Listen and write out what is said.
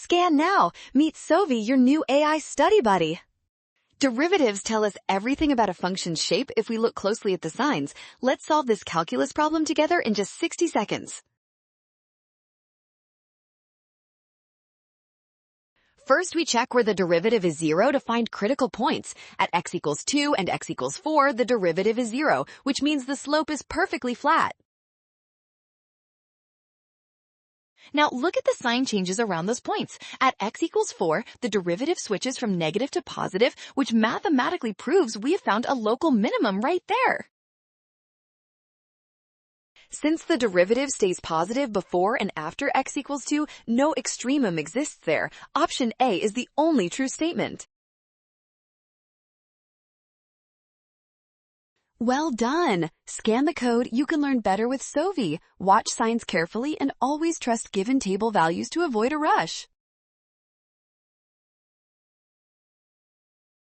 Scan now. Meet Sovi, your new AI study buddy. Derivatives tell us everything about a function's shape if we look closely at the signs. Let's solve this calculus problem together in just 60 seconds. First, we check where the derivative is 0 to find critical points. At x equals 2 and x equals 4, the derivative is 0, which means the slope is perfectly flat. Now look at the sign changes around those points. At x equals 4, the derivative switches from negative to positive, which mathematically proves we have found a local minimum right there. Since the derivative stays positive before and after x equals 2, no extremum exists there. Option A is the only true statement. Well done! Scan the code. You can learn better with Sovi. Watch signs carefully and always trust given table values to avoid a rush.